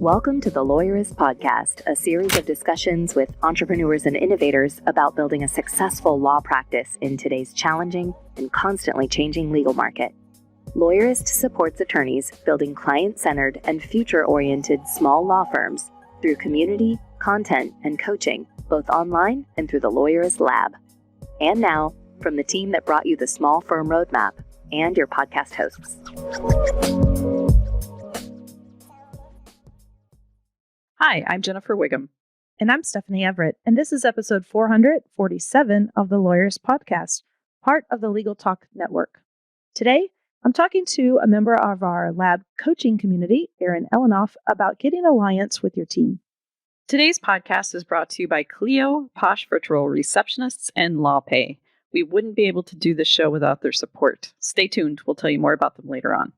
Welcome to the Lawyerist podcast, a series of discussions with entrepreneurs and innovators about building a successful law practice in today's challenging and constantly changing legal market. Lawyerist supports attorneys building client-centered and future-oriented small law firms through community, content, and coaching, both online and through the Lawyerist Lab. And now, from the team that brought you the Small Firm Roadmap and your podcast hosts. Hi, I'm Jennifer Wiggum. And I'm Stephanie Everett, and this is episode 447 of the Lawyerist podcast, part of the Legal Talk Network. Today, I'm talking to a member of our lab coaching community, Aaron Elinoff, about getting alliance with your team. Today's podcast is brought to you by Clio, Posh Virtual Receptionists, and LawPay. We wouldn't be able to do this show without their support. Stay tuned. We'll tell you more about them later on.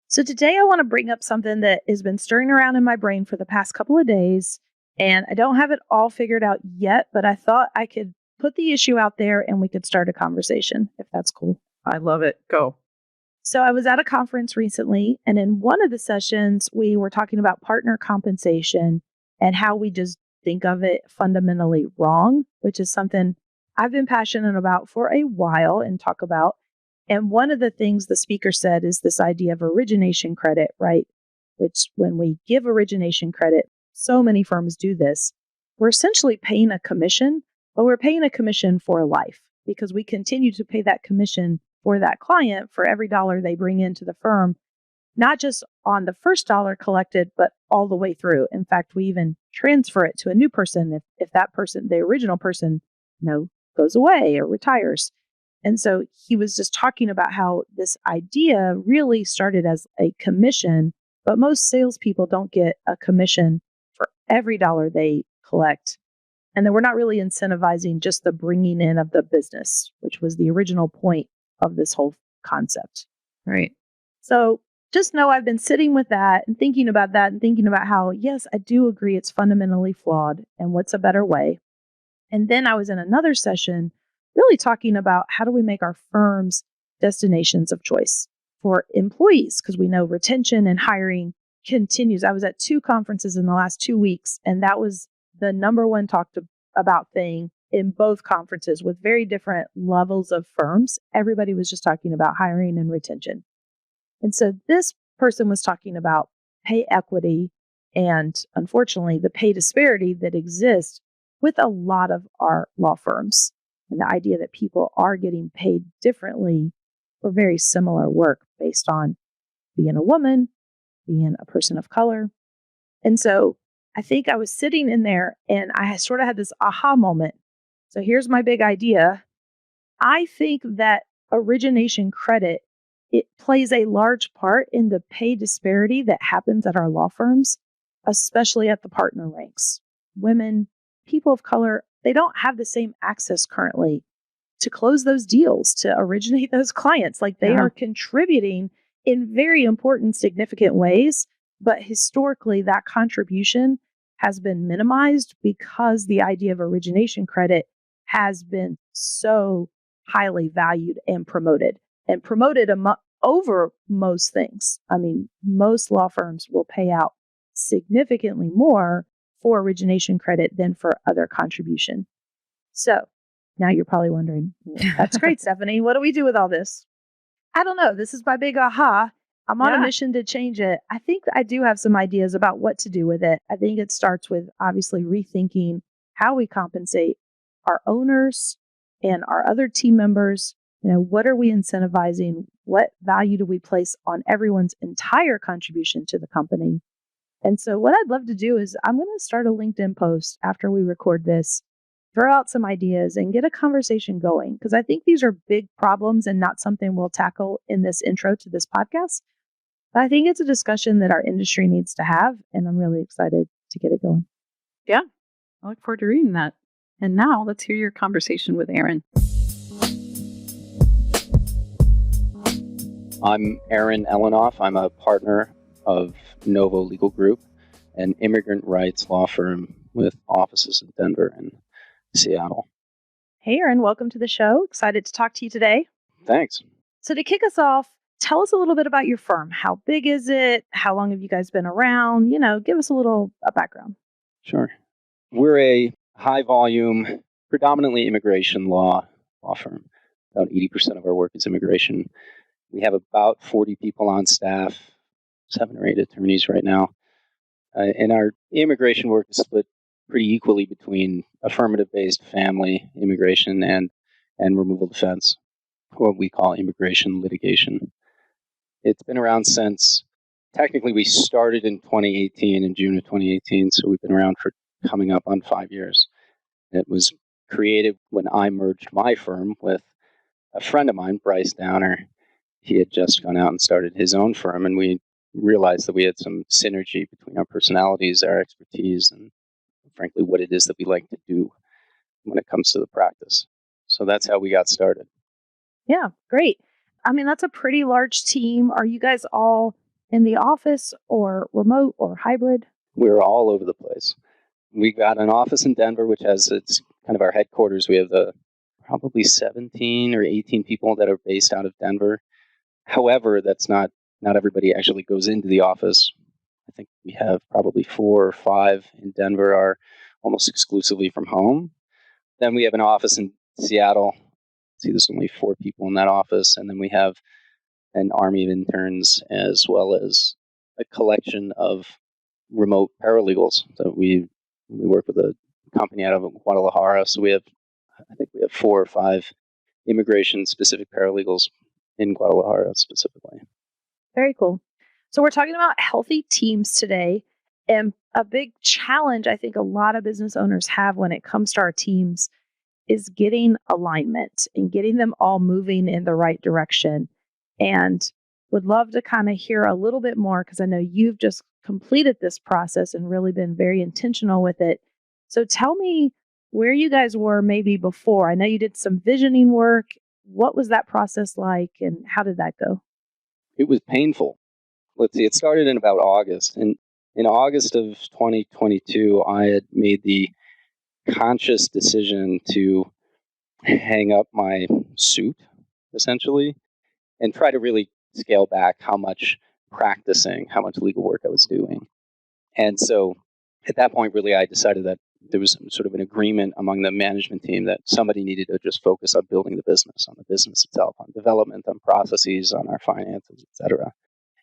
So today I want to bring up something that has been stirring around in my brain for the past couple of days, and I don't have it all figured out yet, but I thought I could put the issue out there and we could start a conversation, if that's cool. I love it. Go. So I was at a conference recently, and in one of the sessions, we were talking about partner compensation and how we just think of it fundamentally wrong, which is something I've been passionate about for a while and talk about. And one of the things the speaker said is this idea of origination credit, right? Which when we give origination credit, so many firms do this. We're essentially paying a commission, but we're paying a commission for life because we continue to pay that commission for that client for every dollar they bring into the firm, not just on the first dollar collected, but all the way through. In fact, we even transfer it to a new person if that person, the original person, goes away or retires. And so he was just talking about how this idea really started as a commission, but most salespeople don't get a commission for every dollar they collect. And then we're not really incentivizing just the bringing in of the business, which was the original point of this whole concept. Right. So just know I've been sitting with that and thinking about that and thinking about how, yes, I do agree it's fundamentally flawed and what's a better way. And then I was in another session really talking about how do we make our firms destinations of choice for employees, because we know retention and hiring continues. I was at 2 conferences in the last 2 weeks, and that was the number one talked about thing in both conferences with very different levels of firms. Everybody was just talking about hiring and retention. And so this person was talking about pay equity and, unfortunately, the pay disparity that exists with a lot of our law firms. And the idea that people are getting paid differently for very similar work based on being a woman, being a person of color. And so I think I was sitting in there and I sort of had this aha moment. So here's my big idea. I think that origination credit, it plays a large part in the pay disparity that happens at our law firms, especially at the partner ranks. Women, people of color, they don't have the same access currently to close those deals, to originate those clients. Like they are contributing in very important, significant ways. But historically, that contribution has been minimized because the idea of origination credit has been so highly valued and promoted over most things. I mean, most law firms will pay out significantly more for origination credit than for other contribution. So now you're probably wondering, that's great, Stephanie. What do we do with all this? I don't know. This is my big aha. I'm on a mission to change it. I think I do have some ideas about what to do with it. I think it starts with obviously rethinking how we compensate our owners and our other team members. What are we incentivizing? What value do we place on everyone's entire contribution to the company? And so what I'd love to do is I'm going to start a LinkedIn post after we record this, throw out some ideas and get a conversation going, because I think these are big problems and not something we'll tackle in this intro to this podcast. But I think it's a discussion that our industry needs to have, and I'm really excited to get it going. Yeah, I look forward to reading that. And now let's hear your conversation with Aaron. I'm Aaron Elinoff. I'm a partner of Novo Legal Group, an immigrant rights law firm with offices in Denver and Seattle. Hey, Aaron, welcome to the show. Excited to talk to you today. Thanks. So to kick us off, tell us a little bit about your firm. How big is it? How long have you guys been around? Give us a little background. Sure. We're a high volume, predominantly immigration law firm. About 80% of our work is immigration. We have about 40 people on staff, 7 or 8 attorneys right now. And our immigration work is split pretty equally between affirmative-based family immigration and removal defense, what we call immigration litigation. It's been around since, technically we started in 2018, in June of 2018, so we've been around for coming up on 5 years. It was created when I merged my firm with a friend of mine, Bryce Downer. He had just gone out and started his own firm, and we realized that we had some synergy between our personalities, our expertise, and frankly, what it is that we like to do when it comes to the practice. So that's how we got started. Yeah, great. I mean, that's a pretty large team. Are you guys all in the office or remote or hybrid? We're all over the place. We got an office in Denver, which has its kind of our headquarters. We have probably 17 or 18 people that are based out of Denver. However, that's not everybody actually goes into the office. I think we have probably 4 or 5 in Denver are almost exclusively from home. Then we have an office in Seattle. See, there's only 4 people in that office. And then we have an army of interns as well as a collection of remote paralegals. So we work with a company out of Guadalajara. So I think we have 4 or 5 immigration-specific paralegals in Guadalajara specifically. Very cool. So we're talking about healthy teams today. And a big challenge I think a lot of business owners have when it comes to our teams is getting alignment and getting them all moving in the right direction. And would love to kind of hear a little bit more, because I know you've just completed this process and really been very intentional with it. So tell me where you guys were maybe before. I know you did some visioning work. What was that process like, and how did that go? It was painful. Let's see, it started in about August. And in August of 2022, I had made the conscious decision to hang up my suit, essentially, and try to really scale back how much legal work I was doing. And so at that point, really, I decided that there was sort of an agreement among the management team that somebody needed to just focus on building the business, on the business itself, on development, on processes, on our finances, etc.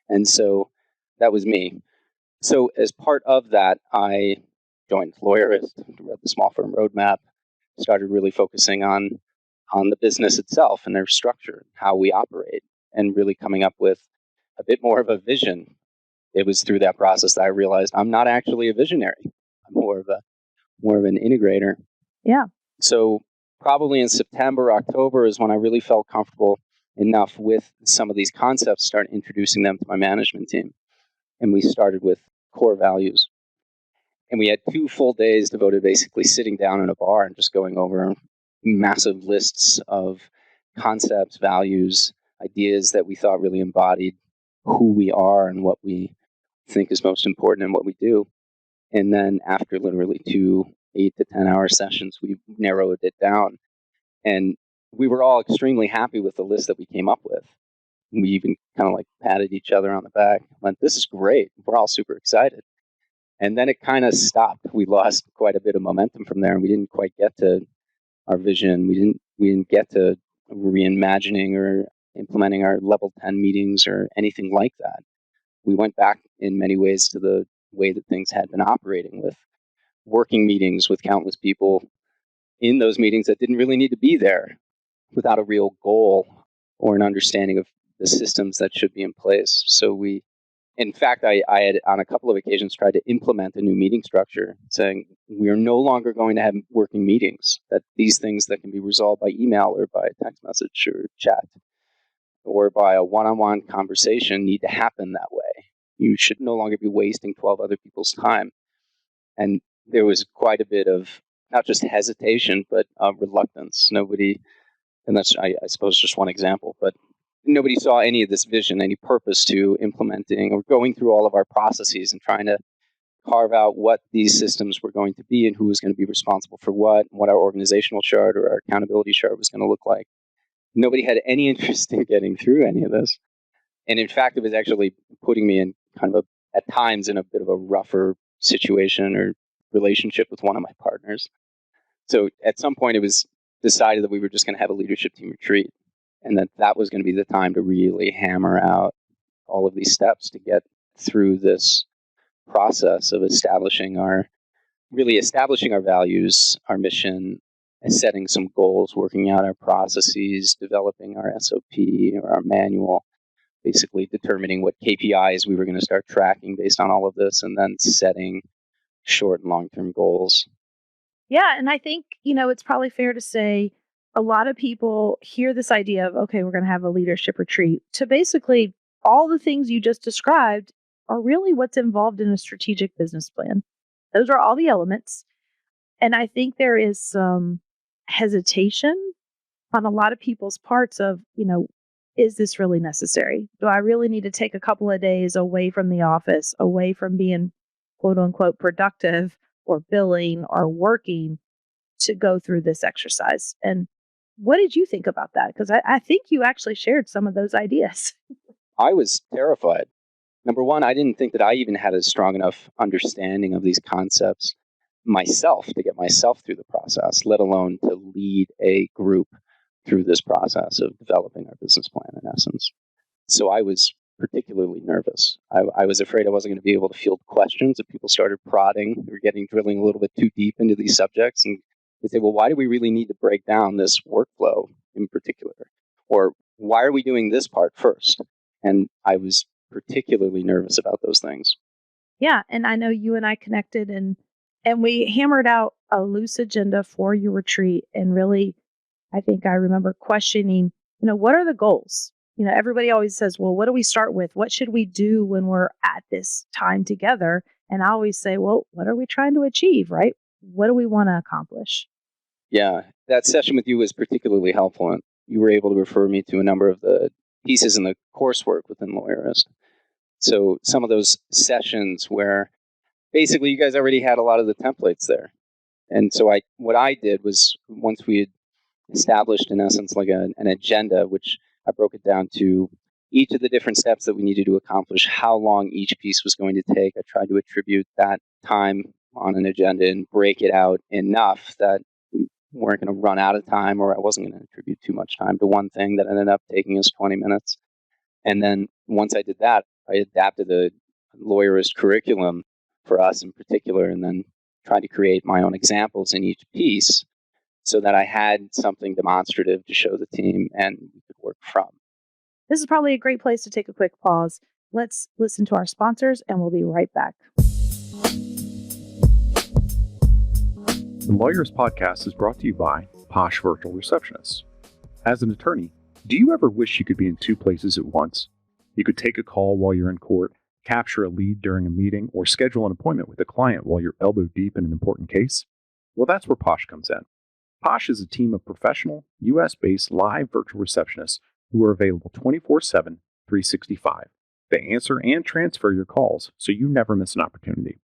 And so that was me. So as part of that, I joined Lawyerist, read the small firm roadmap, started really focusing on the business itself and their structure, how we operate, and really coming up with a bit more of a vision. It was through that process that I realized I'm not actually a visionary. I'm more of an integrator. Yeah. So probably in September, October is when I really felt comfortable enough with some of these concepts, start introducing them to my management team. And we started with core values. And we had 2 full days devoted basically sitting down in a bar and just going over massive lists of concepts, values, ideas that we thought really embodied who we are and what we think is most important in what we do. And then after literally 2 8 to 10 hour sessions, we narrowed it down. And we were all extremely happy with the list that we came up with. We even kind of like patted each other on the back. Went, this is great. We're all super excited. And then it kind of stopped. We lost quite a bit of momentum from there, and we didn't quite get to our vision. We didn't get to reimagining or implementing our level 10 meetings or anything like that. We went back in many ways to the way that things had been operating, with working meetings with countless people in those meetings that didn't really need to be there, without a real goal or an understanding of the systems that should be in place. So in fact, I had on a couple of occasions tried to implement a new meeting structure, saying we are no longer going to have working meetings, that these things that can be resolved by email or by text message or chat or by a one-on-one conversation need to happen that way. You should no longer be wasting 12 other people's time. And there was quite a bit of not just hesitation, but reluctance. Nobody, and that's, I suppose, just one example, but nobody saw any of this vision, any purpose to implementing or going through all of our processes and trying to carve out what these systems were going to be and who was going to be responsible for what our organizational chart or our accountability chart was going to look like. Nobody had any interest in getting through any of this. And in fact, it was actually putting me in kind of at times in a bit of a rougher situation or relationship with one of my partners. So at some point, it was decided that we were just going to have a leadership team retreat, and that was going to be the time to really hammer out all of these steps to get through this process of establishing our values, our mission, and setting some goals, working out our processes, developing our SOP or our manual, basically determining what KPIs we were going to start tracking based on all of this, and then setting short and long-term goals. Yeah, and I think, it's probably fair to say a lot of people hear this idea of, okay, we're going to have a leadership retreat, to basically all the things you just described are really what's involved in a strategic business plan. Those are all the elements. And I think there is some hesitation on a lot of people's parts of, is this really necessary? Do I really need to take a couple of days away from the office, away from being quote unquote productive or billing or working to go through this exercise? And what did you think about that? Because I think you actually shared some of those ideas. I was terrified. Number one, I didn't think that I even had a strong enough understanding of these concepts myself to get myself through the process, let alone to lead a group through this process of developing our business plan, in essence. So I was particularly nervous. I was afraid I wasn't going to be able to field questions if people started prodding or drilling a little bit too deep into these subjects. And they say, well, why do we really need to break down this workflow in particular? Or why are we doing this part first? And I was particularly nervous about those things. Yeah. And I know you and I connected and we hammered out a loose agenda for your retreat. And really, I think I remember questioning, what are the goals? Everybody always says, well, what do we start with? What should we do when we're at this time together? And I always say, well, what are we trying to achieve, right? What do we want to accomplish? Yeah, that session with you was particularly helpful. And you were able to refer me to a number of the pieces in the coursework within Lawyerist. So some of those sessions where basically you guys already had a lot of the templates there. And so what I did was, once we had established, in essence, like an agenda, which I broke it down to each of the different steps that we needed to accomplish, how long each piece was going to take. I tried to attribute that time on an agenda and break it out enough that we weren't going to run out of time, or I wasn't going to attribute too much time to one thing that ended up taking us 20 minutes. And then once I did that, I adapted the Lawyerist curriculum for us in particular, and then tried to create my own examples in each piece so that I had something demonstrative to show the team and we could work from. This is probably a great place to take a quick pause. Let's listen to our sponsors and we'll be right back. The Lawyerist podcast is brought to you by Posh Virtual Receptionists. As an attorney, do you ever wish you could be in two places at once? You could take a call while you're in court, capture a lead during a meeting, or schedule an appointment with a client while you're elbow deep in an important case? Well, that's where Posh comes in. Posh is a team of professional, U.S.-based live virtual receptionists who are available 24/7, 365. They answer and transfer your calls, so you never miss an opportunity.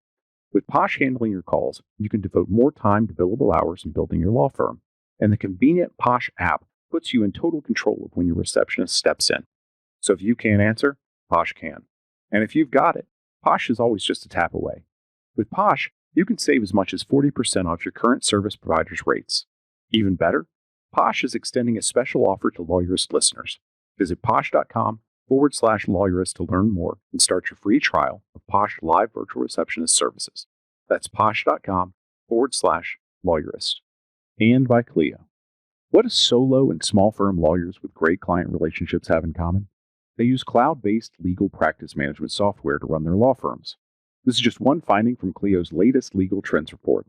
With Posh handling your calls, you can devote more time to billable hours in building your law firm. And the convenient Posh app puts you in total control of when your receptionist steps in. So if you can't answer, Posh can. And if you've got it, Posh is always just a tap away. With Posh, you can save as much as 40% off your current service provider's rates. Even better, Posh is extending a special offer to Lawyerist listeners. Visit posh.com/Lawyerist to learn more and start your free trial of Posh Live Virtual Receptionist services. That's posh.com/Lawyerist. And by Clio. What do solo and small firm lawyers with great client relationships have in common? They use cloud-based legal practice management software to run their law firms. This is just one finding from Clio's latest legal trends report.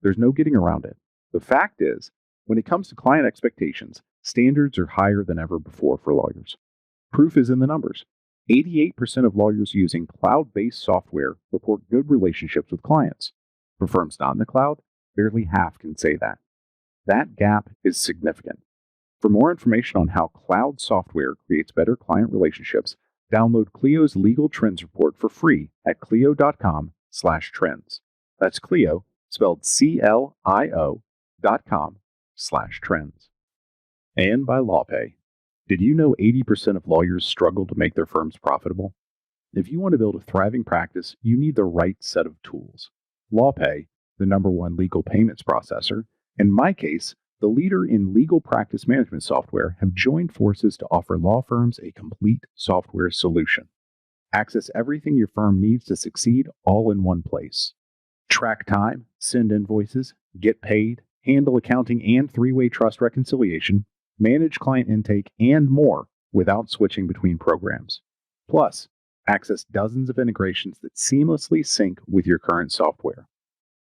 There's no getting around it. The fact is, when it comes to client expectations, standards are higher than ever before for lawyers. Proof is in the numbers. 88% of lawyers using cloud-based software report good relationships with clients. For firms not in the cloud, barely half can say that. That gap is significant. For more information on how cloud software creates better client relationships, download Clio's Legal Trends Report for free at clio.com/trends. That's Clio, spelled CLIO.com/trends. And by LawPay. Did you know 80% of lawyers struggle to make their firms profitable? If you want to build a thriving practice, you need the right set of tools. LawPay, the #1 legal payments processor, and MyCase, the leader in legal practice management software, have joined forces to offer law firms a complete software solution. Access everything your firm needs to succeed all in one place. Track time, send invoices, get paid, handle accounting and three-way trust reconciliation, manage client intake, and more without switching between programs. Plus, access dozens of integrations that seamlessly sync with your current software.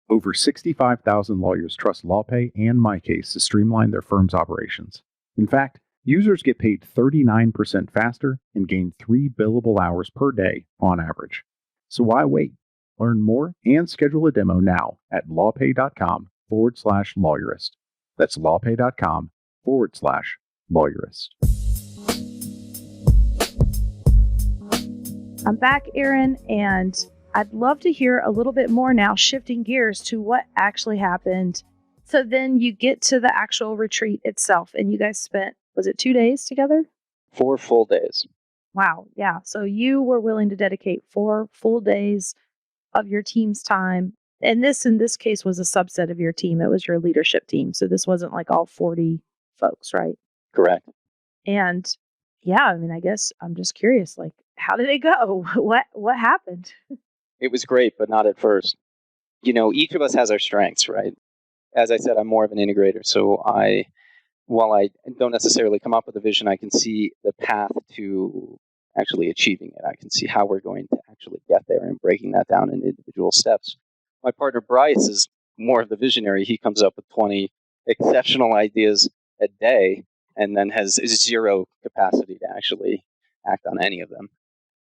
Over 65,000 lawyers trust LawPay and MyCase to streamline their firm's operations. In fact, users get paid 39% faster and gain 3 billable hours per day on average. So why wait? Learn more and schedule a demo now at lawpay.com/lawyerist. That's lawpay.com/lawyerist. I'm back, Aaron, and I'd love to hear a little bit more now, shifting gears to what actually happened. So then you get to the actual retreat itself, and you guys spent, was it 2 days together? 4 full days. Wow. Yeah. So you were willing to dedicate 4 full days of your team's time. And this, in this case, was a subset of your team. It was your leadership team. So this wasn't like all 40 folks, right? Correct. And yeah, I mean, I guess I'm just curious, like, how did it go? What happened? It was great, but not at first. You know, each of us has our strengths, right? As I said, I'm more of an integrator. So while I don't necessarily come up with a vision, I can see the path to actually achieving it. I can see how we're going to actually get there and breaking that down in individual steps. My partner, Bryce, is more of the visionary. He comes up with 20 exceptional ideas a day and then has zero capacity to actually act on any of them.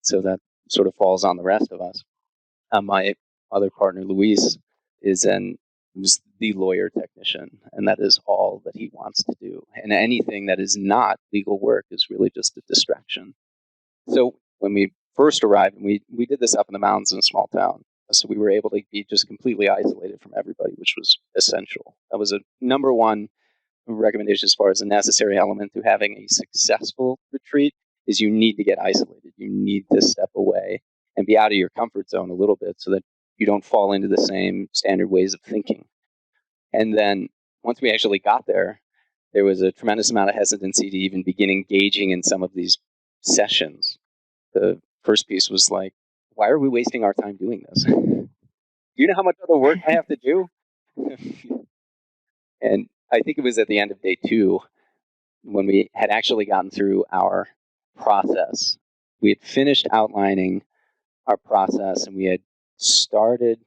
So that sort of falls on the rest of us. My other partner, Luis, is the lawyer technician, and that is all that he wants to do. And anything that is not legal work is really just a distraction. So when we first arrived, and we did this up in the mountains in a small town, so we were able to be just completely isolated from everybody, which was essential. That was a #1 recommendation as far as a necessary element to having a successful retreat is you need to get isolated. You need to step away and be out of your comfort zone a little bit so that you don't fall into the same standard ways of thinking. And then once we actually got there, there was a tremendous amount of hesitancy to even begin engaging in some of these sessions. The first piece was like, why are we wasting our time doing this? Do you know how much other work I have to do? And I think it was at the end of day 2 when we had actually gotten through our process. We had finished outlining our process and we had started,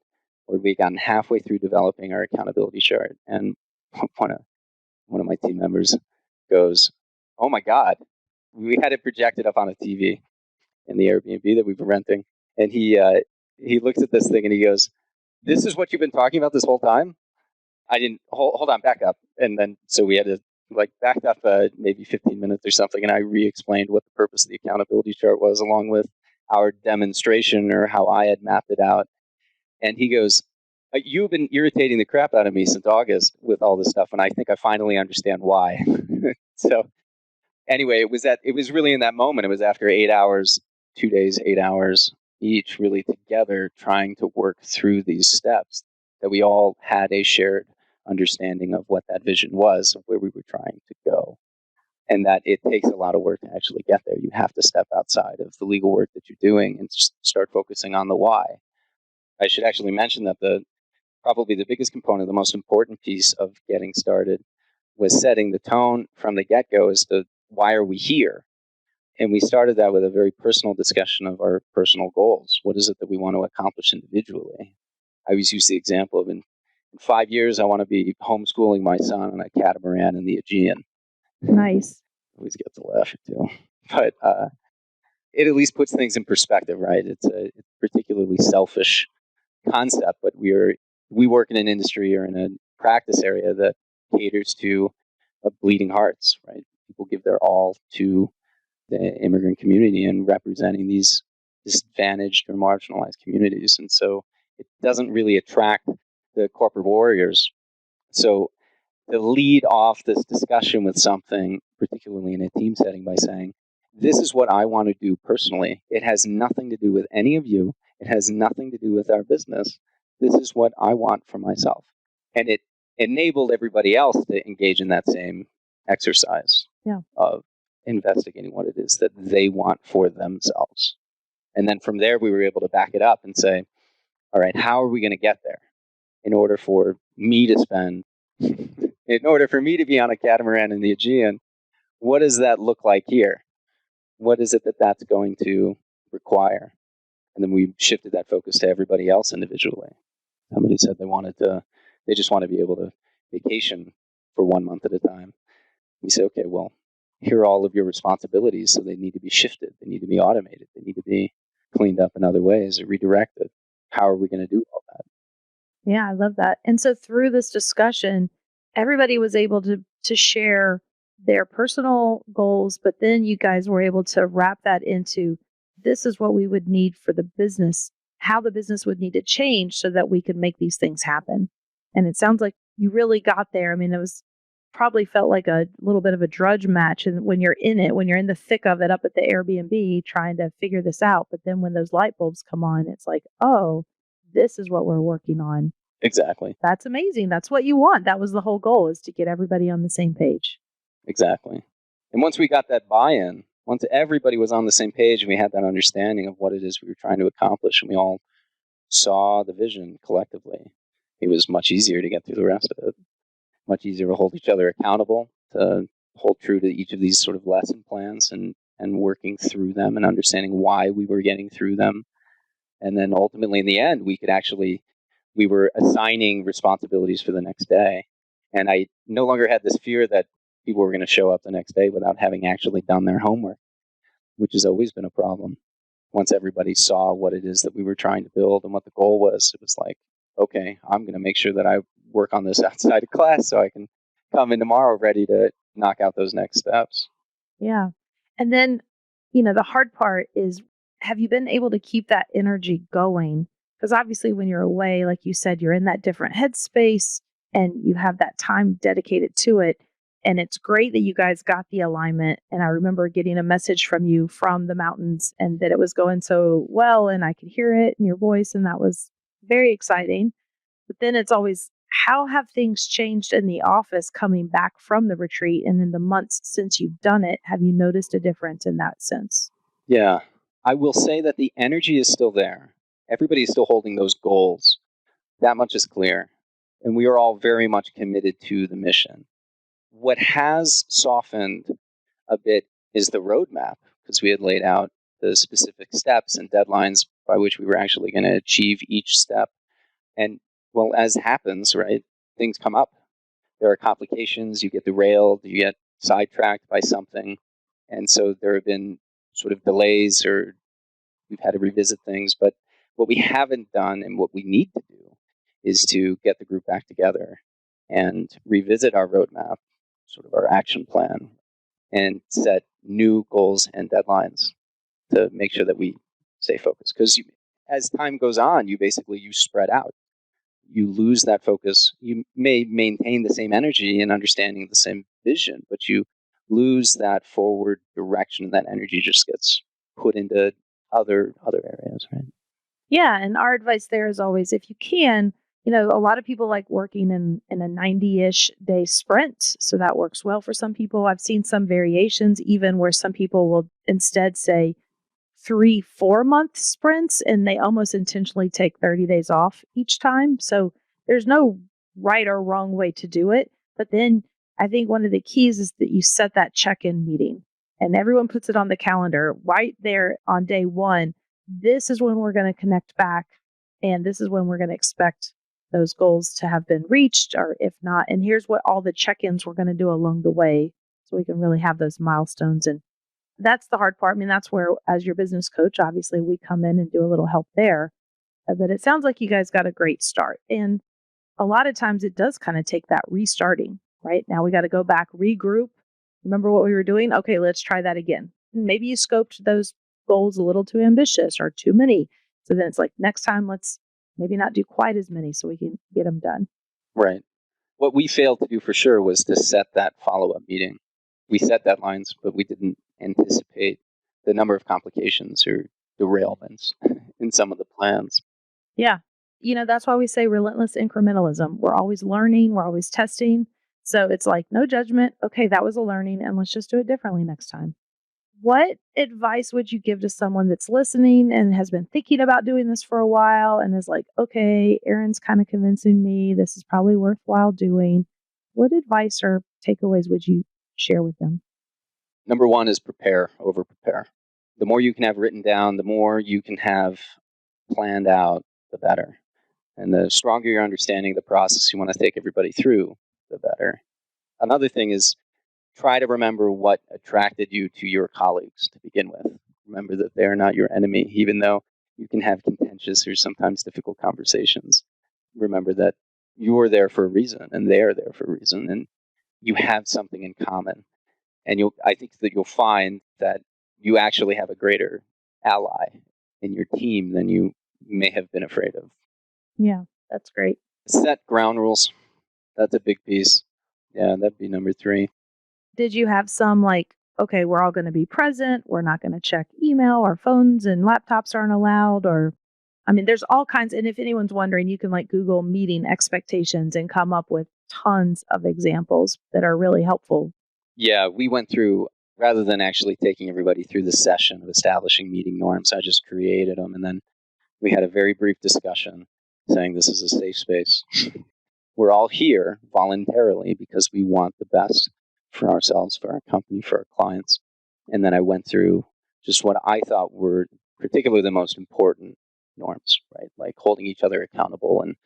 or we had gotten halfway through developing our accountability chart. And one of my team members goes, oh my God, we had it projected up on a TV in the Airbnb that we were renting. And he looks at this thing and he goes, this is what you've been talking about this whole time? I didn't, hold on, back up. And then, so we had to back up maybe 15 minutes or something. And I re-explained what the purpose of the accountability chart was along with our demonstration or how I had mapped it out. And he goes, you've been irritating the crap out of me since August with all this stuff. And I think I finally understand why. So anyway, it was really in that moment. It was after 8 hours, 2 days, 8 hours each, really together trying to work through these steps that we all had a shared understanding of what that vision was, of where we were trying to go. And that it takes a lot of work to actually get there. You have to step outside of the legal work that you're doing and start focusing on the why. I should actually mention that probably the biggest component, the most important piece of getting started was setting the tone from the get-go as to why are we here? And we started that with a very personal discussion of our personal goals. What is it that we want to accomplish individually? I always use the example of in 5 years, I want to be homeschooling my son on a catamaran in the Aegean. Nice. Always get to laugh too. But it at least puts things in perspective, right? It's a particularly selfish concept, but we work in an industry or in a practice area that caters to bleeding hearts, right? People give their all to the immigrant community and representing these disadvantaged or marginalized communities. And so it doesn't really attract the corporate warriors. So to lead off this discussion with something, particularly in a team setting, by saying, this is what I want to do personally. It has nothing to do with any of you. It has nothing to do with our business. This is what I want for myself. And it enabled everybody else to engage in that same exercise of investigating what it is that they want for themselves. And then from there, we were able to back it up and say, all right, how are we going to get there? In order for me to be on a catamaran in the Aegean, what does that look like here? What is it that's going to require? And then we shifted that focus to everybody else individually. Somebody said they just want to be able to vacation for 1 month at a time. We say, okay, well, here are all of your responsibilities, so they need to be shifted. They need to be automated. They need to be cleaned up in other ways or redirected. How are we going to do all that? Yeah, I love that. And so through this discussion, everybody was able to share their personal goals, but then you guys were able to wrap that into, this is what we would need for the business, how the business would need to change so that we could make these things happen. And it sounds like you really got there. I mean, it was probably felt like a little bit of a drudge match, and when you're in it, when you're in the thick of it up at the Airbnb trying to figure this out. But then when those light bulbs come on, it's like, oh, this is what we're working on. Exactly. That's amazing. That's what you want. That was the whole goal, is to get everybody on the same page. Exactly. And once we got that buy-in, once everybody was on the same page and we had that understanding of what it is we were trying to accomplish, and we all saw the vision collectively, it was much easier to get through the rest of it. Much easier to hold each other accountable, to hold true to each of these sort of lesson plans and working through them and understanding why we were getting through them. And then ultimately in the end, we were assigning responsibilities for the next day. And I no longer had this fear that people were going to show up the next day without having actually done their homework, which has always been a problem. Once everybody saw what it is that we were trying to build and what the goal was, it was like, okay, I'm going to make sure that I work on this outside of class so I can come in tomorrow ready to knock out those next steps. Yeah. And then, the hard part is, have you been able to keep that energy going? Because obviously when you're away, like you said, you're in that different headspace and you have that time dedicated to it. And it's great that you guys got the alignment. And I remember getting a message from you from the mountains, and that it was going so well, and I could hear it in your voice, and that was very exciting. But then it's always, how have things changed in the office coming back from the retreat, and in the months since you've done it? Have you noticed a difference in that sense? Yeah, I will say that the energy is still there. Everybody is still holding those goals. That much is clear. And we are all very much committed to the mission. What has softened a bit is the roadmap, because we had laid out the specific steps and deadlines by which we were actually going to achieve each step. And well, as happens, right, things come up. There are complications. You get derailed. You get sidetracked by something. And so there have been sort of delays, or we've had to revisit things. But what we haven't done and what we need to do is to get the group back together and revisit our roadmap, sort of our action plan, and set new goals and deadlines to make sure that we stay focused. Because as time goes on, you spread out. You lose that focus. You may maintain the same energy and understanding the same vision, but you lose that forward direction, and that energy just gets put into other areas, right? Yeah. And our advice there is always, if you can, a lot of people like working in a 90-ish day sprint. So that works well for some people. I've seen some variations, even where some people will instead say 3-4 month sprints, and they almost intentionally take 30 days off each time. So there's no right or wrong way to do it. But then I think one of the keys is that you set that check-in meeting, and everyone puts it on the calendar right there on day one. This is when we're going to connect back, and this is when we're going to expect those goals to have been reached, or if not, and here's what all the check-ins we're going to do along the way, so we can really have those milestones. And that's the hard part. I mean, that's where, as your business coach, obviously we come in and do a little help there. But it sounds like you guys got a great start. And a lot of times it does kind of take that restarting, right? Now we got to go back, regroup, remember what we were doing. Okay, let's try that again. Maybe you scoped those goals a little too ambitious or too many. So then it's like, next time, let's maybe not do quite as many so we can get them done. Right. What we failed to do for sure was to set that follow-up meeting. We set deadlines, but we didn't anticipate the number of complications or derailments in some of the plans. Yeah. That's why we say relentless incrementalism. We're always learning, we're always testing. So it's like no judgment. Okay, that was a learning, and let's just do it differently next time. What advice would you give to someone that's listening and has been thinking about doing this for a while and is like, okay, Aaron's kind of convincing me this is probably worthwhile doing? What advice or takeaways would you share with them? Number one is prepare over prepare. The more you can have written down, the more you can have planned out, the better. And the stronger your understanding of the process you want to take everybody through, the better. Another thing is try to remember what attracted you to your colleagues to begin with. Remember that they're not your enemy, even though you can have contentious or sometimes difficult conversations. Remember that you're there for a reason and they're there for a reason, and you have something in common. And I think that you'll find that you actually have a greater ally in your team than you may have been afraid of. Yeah, that's great. Set ground rules. That's a big piece. Yeah, that'd be number 3. Did you have some like, okay, we're all going to be present, we're not going to check email, our phones and laptops aren't allowed, or, there's all kinds, and if anyone's wondering, you can like Google meeting expectations and come up with tons of examples that are really helpful. Yeah, we went through, rather than actually taking everybody through the session of establishing meeting norms, I just created them, and then we had a very brief discussion saying this is a safe space. We're all here voluntarily because we want the best for ourselves, for our company, for our clients. And then I went through just what I thought were particularly the most important norms, right? Like holding each other accountable, and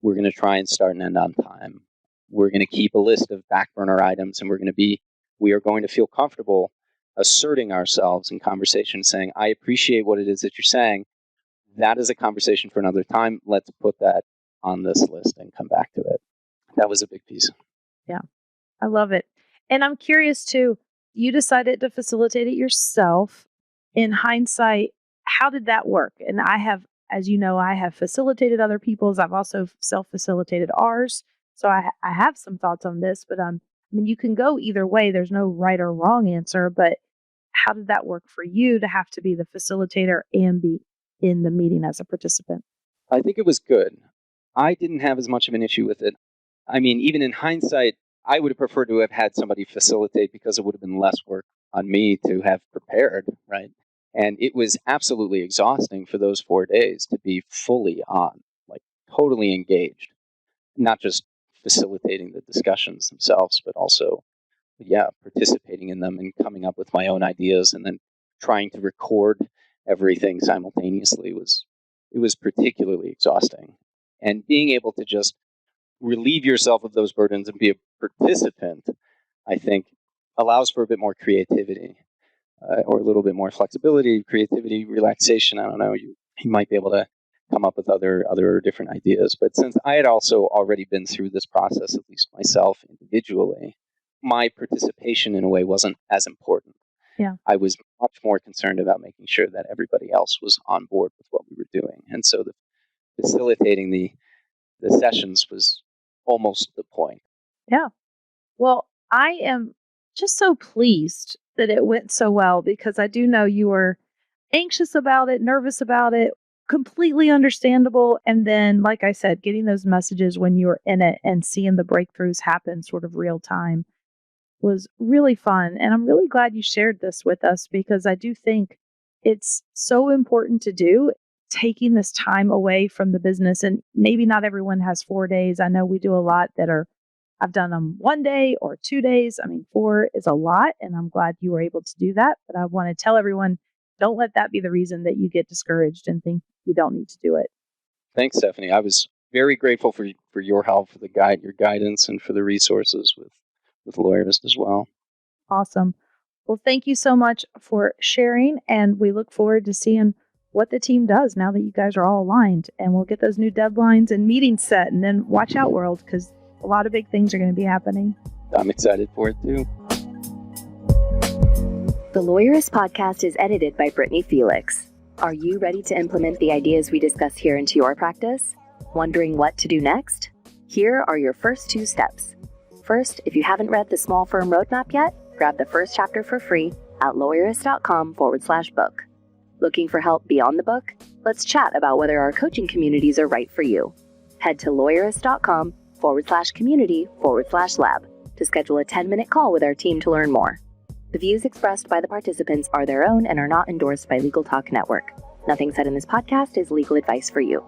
we're going to try and start and end on time. We're going to keep a list of back burner items, and we are going to feel comfortable asserting ourselves in conversation, saying, I appreciate what it is that you're saying. That is a conversation for another time. Let's put that on this list and come back to it. That was a big piece. Yeah, I love it. And I'm curious too, you decided to facilitate it yourself. In hindsight, how did that work? And I have, as you know, I have facilitated other people's. I've also self-facilitated ours. So I have some thoughts on this, but you can go either way. There's no right or wrong answer, but how did that work for you to have to be the facilitator and be in the meeting as a participant? I think it was good. I didn't have as much of an issue with it. Even in hindsight, I would have preferred to have had somebody facilitate because it would have been less work on me to have prepared, right? And it was absolutely exhausting for those 4 days to be fully on, like totally engaged, not just facilitating the discussions themselves, but also, participating in them and coming up with my own ideas and then trying to record everything simultaneously it was particularly exhausting. And being able to just relieve yourself of those burdens and be a participant, I think, allows for a bit more creativity or a little bit more flexibility, creativity, relaxation. I don't know. You might be able to come up with other different ideas. But since I had also already been through this process, at least myself individually, my participation in a way wasn't as important. Yeah. I was much more concerned about making sure that everybody else was on board with what we were doing. And so facilitating the sessions was almost the point. Yeah. Well, I am just so pleased that it went so well because I do know you were anxious about it, nervous about it, completely understandable. And then, like I said, getting those messages when you were in it and seeing the breakthroughs happen sort of real time was really fun. And I'm really glad you shared this with us because I do think it's so important to do, taking this time away from the business. And maybe not everyone has 4 days. I know we do a lot that I've done them 1 day or 2 days. 4 is a lot, and I'm glad you were able to do that. But I want to tell everyone, don't let that be the reason that you get discouraged and think you don't need to do it. Thanks, Stephanie. I was very grateful for your help, for your guidance, and for the resources with Lawyerist as well. Awesome. Well, thank you so much for sharing, and we look forward to seeing what the team does now that you guys are all aligned, and we'll get those new deadlines and meetings set, and then watch out, world, because a lot of big things are going to be happening. I'm excited for it too. The Lawyerist podcast is edited by Brittany Felix. Are you ready to implement the ideas we discuss here into your practice? Wondering what to do next? Here are your first 2 steps. First, if you haven't read the Small Firm Roadmap yet, grab the first chapter for free at Lawyerist.com/book. Looking for help beyond the book? Let's chat about whether our coaching communities are right for you. Head to Lawyerist.com/community/lab to schedule a 10-minute call with our team to learn more. The views expressed by the participants are their own and are not endorsed by Legal Talk Network. Nothing said in this podcast is legal advice for you.